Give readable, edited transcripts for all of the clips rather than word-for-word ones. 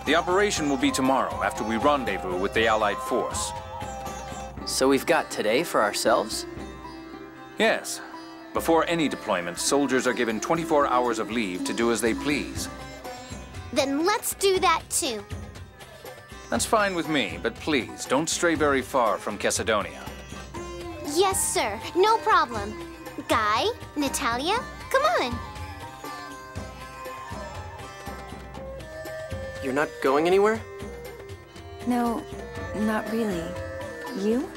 The operation will be tomorrow after we rendezvous with the Allied force. So we've got today for ourselves? Yes. Before any deployment, soldiers are given 24 hours of leave to do as they please. Then let's do that too. That's fine with me, but please, don't stray very far from Chesidonia. Yes, sir. No problem. Guy, Natalia, come on. You're not going anywhere? No, not really. You?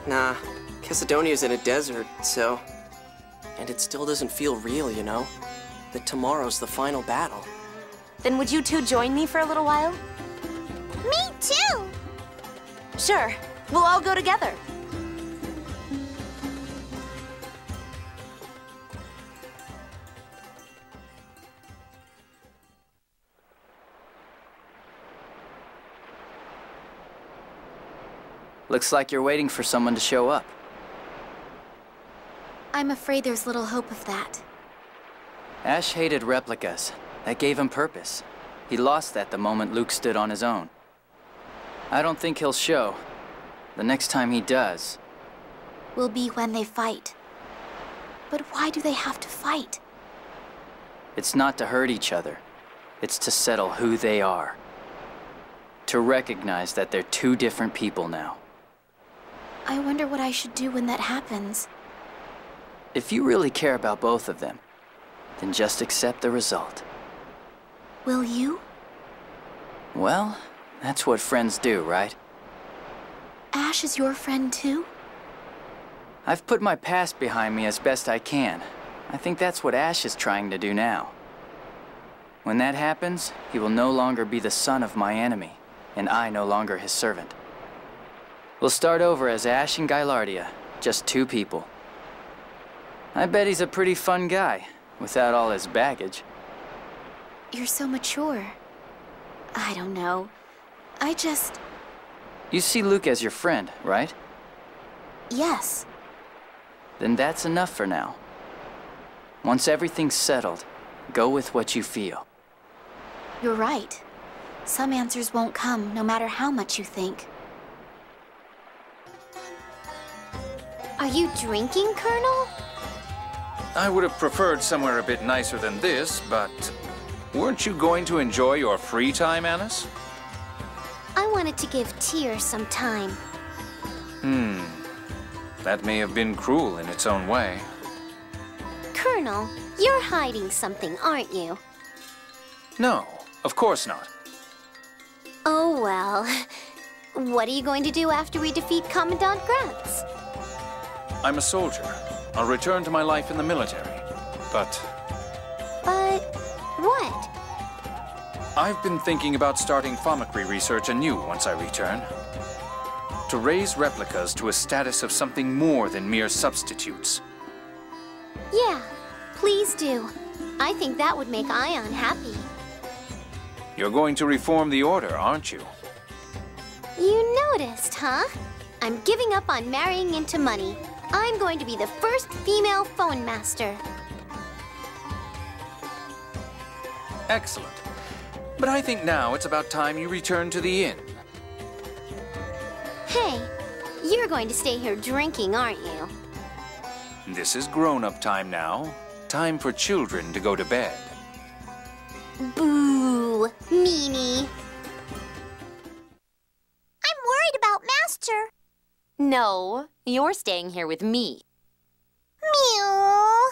Nah, Chesidonia's in a desert, so... And it still doesn't feel real, you know? That tomorrow's the final battle. Then would you two join me for a little while? Me too! Sure. We'll all go together. Looks like you're waiting for someone to show up. I'm afraid there's little hope of that. Ash hated replicas. That gave him purpose. He lost that the moment Luke stood on his own. I don't think he'll show. The next time he does... will be when they fight. But why do they have to fight? It's not to hurt each other. It's to settle who they are. To recognize that they're two different people now. I wonder what I should do when that happens. If you really care about both of them, then just accept the result. Will you? Well, that's what friends do, right? Ash is your friend too? I've put my past behind me as best I can. I think that's what Ash is trying to do now. When that happens, he will no longer be the son of my enemy, and I no longer his servant. We'll start over as Ash and Gylardia, just two people. I bet he's a pretty fun guy, without all his baggage. You're so mature. I don't know. You see Luke as your friend, right? Yes. Then that's enough for now. Once everything's settled, go with what you feel. You're right. Some answers won't come, no matter how much you think. Are you drinking, Colonel? I would have preferred somewhere a bit nicer than this, but... weren't you going to enjoy your free time, Annis? I wanted to give Tyr some time. That may have been cruel in its own way. Colonel, you're hiding something, aren't you? No, of course not. Oh, well. What are you going to do after we defeat Commandant Gratz? I'm a soldier. I'll return to my life in the military. But what? I've been thinking about starting pharmacy research anew once I return. To raise replicas to a status of something more than mere substitutes. Yeah, please do. I think that would make Ion happy. You're going to reform the Order, aren't you? You noticed, huh? I'm giving up on marrying into money. I'm going to be the first female phone master. Excellent. But I think now it's about time you return to the inn. Hey, you're going to stay here drinking, aren't you? This is grown-up time now. Time for children to go to bed. Boo, meanie. I'm worried about Master. No, you're staying here with me. Meow.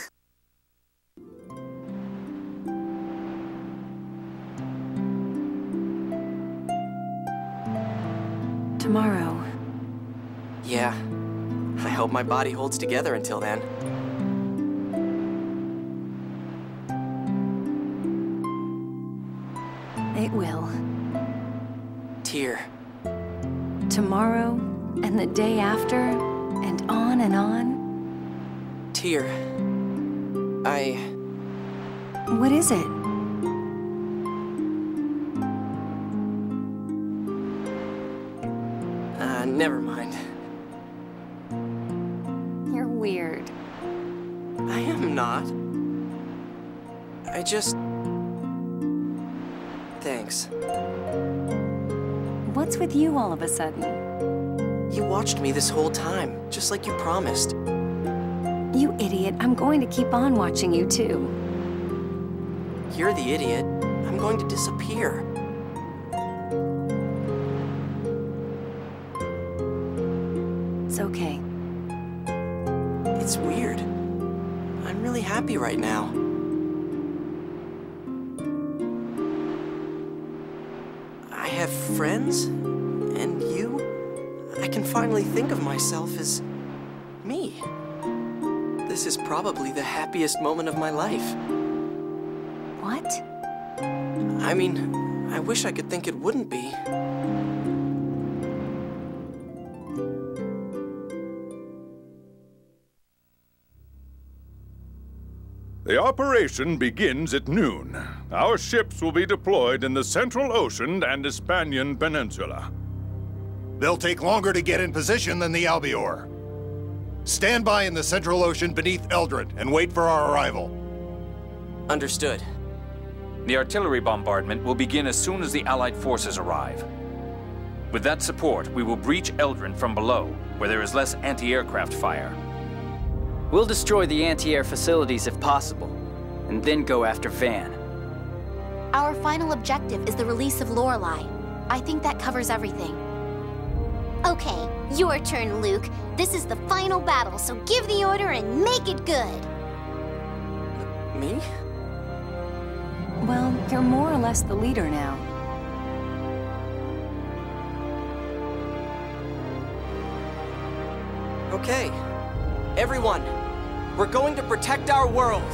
Tomorrow. Yeah. I hope my body holds together until then. It will. Tyr. Tomorrow, and the day after, and on and on. Tyr. What is it? Never mind. You're weird. I am not. Thanks. What's with you all of a sudden? You watched me this whole time, just like you promised. You idiot, I'm going to keep on watching you too. You're the idiot. I'm going to disappear. It's okay. It's weird. I'm really happy right now. I have friends, and you? I can finally think of myself as me. This is probably the happiest moment of my life. What? I mean, I wish I could think it wouldn't be. The operation begins at noon. Our ships will be deployed in the Central Ocean and Hispanian Peninsula. They'll take longer to get in position than the Albior. Stand by in the Central Ocean beneath Eldred and wait for our arrival. Understood. The artillery bombardment will begin as soon as the Allied forces arrive. With that support, we will breach Eldred from below, where there is less anti-aircraft fire. We'll destroy the anti-air facilities if possible, and then go after Van. Our final objective is the release of Lorelei. I think that covers everything. Okay, your turn, Luke. This is the final battle, so give the order and make it good. Me? Well, you're more or less the leader now. Okay. Everyone, we're going to protect our world.